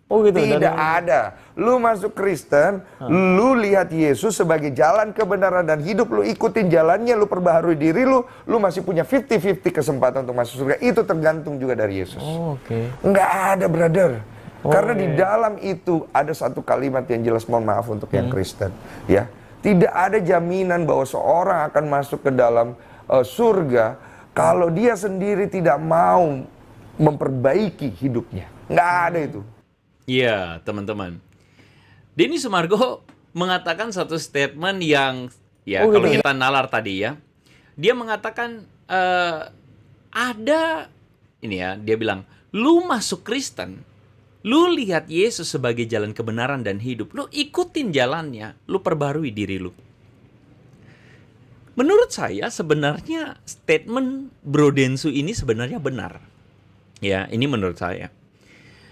Oh gitu. Tidak ada. Lu masuk Kristen, lu lihat Yesus sebagai jalan kebenaran dan hidup, lu ikutin jalannya, lu perbaharui diri lu masih punya 50-50 kesempatan untuk masuk surga. Itu tergantung juga dari Yesus. Oh, oke. Nggak ada, brother. Oh, Karena di iya. dalam itu ada satu kalimat yang jelas, mohon maaf untuk yang Kristen, ya. Tidak ada jaminan bahwa seorang akan masuk ke dalam surga kalau dia sendiri tidak mau memperbaiki hidupnya. Nggak ada itu. Iya, teman-teman. Denny Sumargo mengatakan satu statement yang, ya Oh, kalau gitu. kita nalar tadi ya, dia mengatakan ada, ini ya, dia bilang, lu masuk Kristen, lu lihat Yesus sebagai jalan kebenaran dan hidup, lu ikutin jalannya, lu perbarui diri lu. Menurut saya sebenarnya statement Bro Densu ini sebenarnya benar. Ya, ini menurut saya.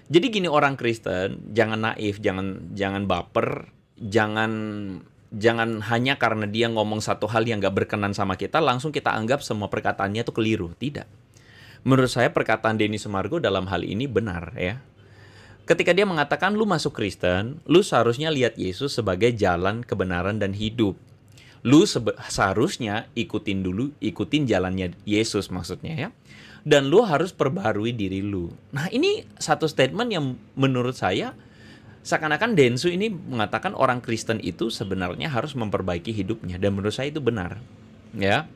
Jadi gini, orang Kristen jangan naif, jangan baper, jangan hanya karena dia ngomong satu hal yang gak berkenan sama kita langsung kita anggap semua perkataannya itu keliru. Tidak. Menurut saya perkataan Denny Sumargo dalam hal ini benar ya. Ketika dia mengatakan lu masuk Kristen, lu seharusnya lihat Yesus sebagai jalan kebenaran dan hidup. Lu seharusnya ikutin jalannya Yesus maksudnya ya. Dan lu harus perbarui diri lu. Nah, ini satu statement yang menurut saya seakan-akan Densu ini mengatakan orang Kristen itu sebenarnya harus memperbaiki hidupnya, dan menurut saya itu benar. Ya.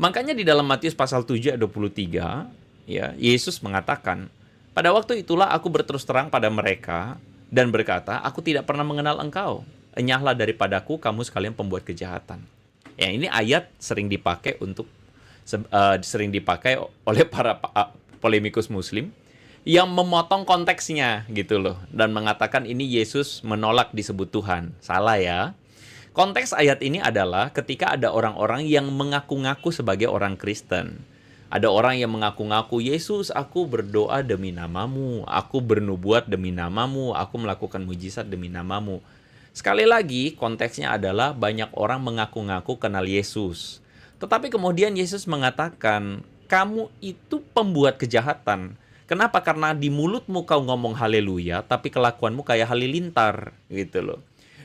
Makanya di dalam Matius pasal 7 ayat 23, ya, Yesus mengatakan, "Pada waktu itulah aku berterus terang pada mereka dan berkata, aku tidak pernah mengenal engkau. Enyahlah daripadaku kamu sekalian pembuat kejahatan." Ya, ini ayat sering dipakai oleh para polemikus Muslim yang memotong konteksnya gitu loh, dan mengatakan ini Yesus menolak disebut Tuhan. Salah ya. Konteks ayat ini adalah ketika ada orang-orang yang mengaku-ngaku sebagai orang Kristen. Ada orang yang mengaku-ngaku, Yesus, aku berdoa demi namamu, aku bernubuat demi namamu, aku melakukan mujizat demi namamu. Sekali lagi, konteksnya adalah banyak orang mengaku-ngaku kenal Yesus. Tetapi kemudian Yesus mengatakan, kamu itu pembuat kejahatan. Kenapa? Karena di mulutmu kau ngomong haleluya, tapi kelakuanmu kayak halilintar, gitu loh.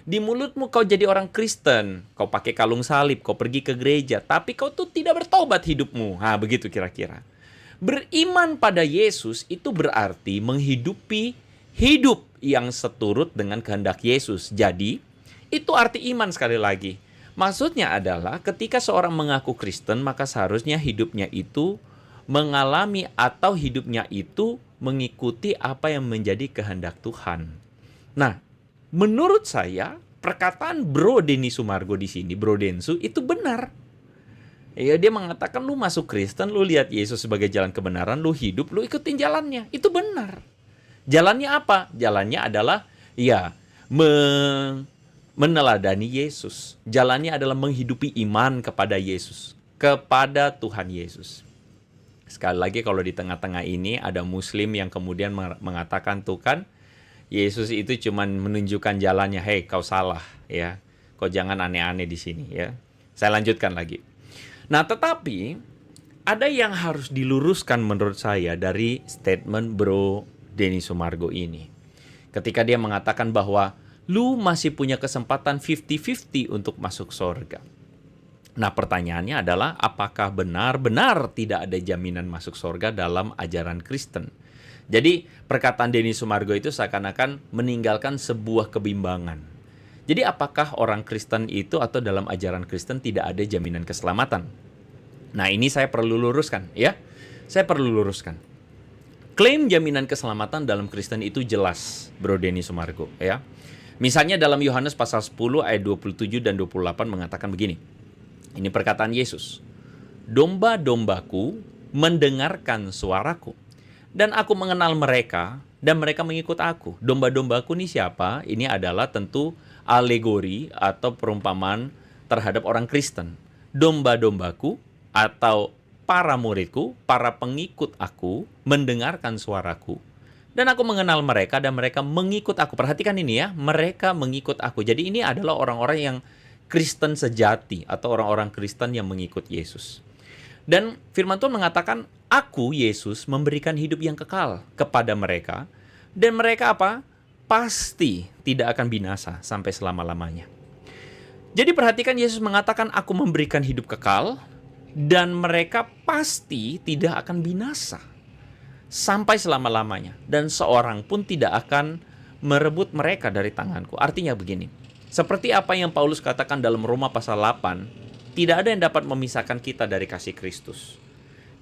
Di mulutmu kau jadi orang Kristen, kau pakai kalung salib, kau pergi ke gereja, tapi kau tuh tidak bertobat hidupmu. Nah, begitu kira-kira. Beriman pada Yesus itu berarti menghidupi hidup yang seturut dengan kehendak Yesus. Jadi, itu arti iman sekali lagi. Maksudnya adalah ketika seorang mengaku Kristen, maka seharusnya hidupnya itu mengalami atau hidupnya itu mengikuti apa yang menjadi kehendak Tuhan. Nah, menurut saya perkataan Bro Denny Sumargo di sini, Bro Densu, itu benar. Ya, dia mengatakan lu masuk Kristen, lu lihat Yesus sebagai jalan kebenaran, lu hidup, lu ikutin jalannya. Itu benar. Jalannya apa? Jalannya adalah ya meneladani Yesus. Jalannya adalah menghidupi iman kepada Yesus, kepada Tuhan Yesus. Sekali lagi, kalau di tengah-tengah ini ada Muslim yang kemudian mengatakan, tuh kan, Yesus itu cuma menunjukkan jalannya. Hei, kau salah ya. Kau jangan aneh-aneh di sini ya. Saya lanjutkan lagi. Nah, tetapi ada yang harus diluruskan menurut saya dari statement Bro Denny Sumargo ini. Ketika dia mengatakan bahwa lu masih punya kesempatan 50-50 untuk masuk surga. Nah, pertanyaannya adalah apakah benar-benar tidak ada jaminan masuk surga dalam ajaran Kristen? Jadi, perkataan Denny Sumargo itu seakan-akan meninggalkan sebuah kebimbangan. Jadi, apakah orang Kristen itu atau dalam ajaran Kristen tidak ada jaminan keselamatan? Nah, ini saya perlu luruskan ya. Saya perlu luruskan. Klaim jaminan keselamatan dalam Kristen itu jelas, Bro Denny Sumargo ya. Misalnya dalam Yohanes pasal 10 ayat 27 dan 28 mengatakan begini. Ini perkataan Yesus. Domba-dombaku mendengarkan suaraku, dan aku mengenal mereka, dan mereka mengikut aku. Domba-dombaku ini siapa? Ini adalah tentu alegori atau perumpamaan terhadap orang Kristen. Domba-dombaku atau para muridku, para pengikut aku, mendengarkan suaraku. Dan aku mengenal mereka dan mereka mengikut aku. Perhatikan ini ya, mereka mengikut aku. Jadi ini adalah orang-orang yang Kristen sejati atau orang-orang Kristen yang mengikut Yesus. Dan firman Tuhan mengatakan, aku Yesus memberikan hidup yang kekal kepada mereka. Dan mereka apa? pasti tidak akan binasa sampai selama-lamanya. Jadi perhatikan, Yesus mengatakan, aku memberikan hidup kekal, dan mereka pasti tidak akan binasa sampai selama-lamanya. Dan seorang pun tidak akan merebut mereka dari tanganku. Artinya begini, seperti apa yang Paulus katakan dalam Roma pasal 8, tidak ada yang dapat memisahkan kita dari kasih Kristus.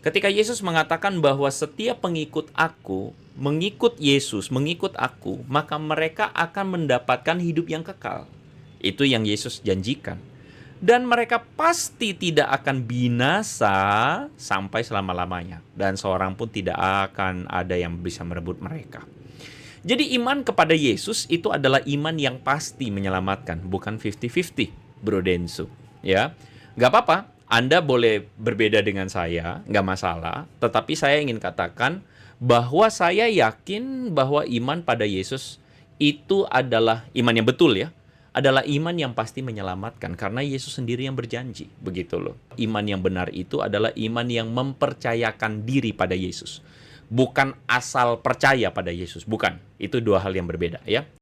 Ketika Yesus mengatakan bahwa setiap pengikut aku, mengikut Yesus, mengikut aku, maka mereka akan mendapatkan hidup yang kekal. Itu yang Yesus janjikan. Dan mereka pasti tidak akan binasa sampai selama-lamanya. Dan seorang pun tidak akan ada yang bisa merebut mereka. Jadi iman kepada Yesus itu adalah iman yang pasti menyelamatkan, bukan 50-50, Bro Densu. Ya, nggak apa-apa, Anda boleh berbeda dengan saya, nggak masalah. Tetapi saya ingin katakan bahwa saya yakin bahwa iman pada Yesus itu adalah iman yang betul ya. Adalah iman yang pasti menyelamatkan, karena Yesus sendiri yang berjanji, begitu loh. Iman yang benar itu adalah iman yang mempercayakan diri pada Yesus. Bukan asal percaya pada Yesus, bukan. Itu dua hal yang berbeda ya.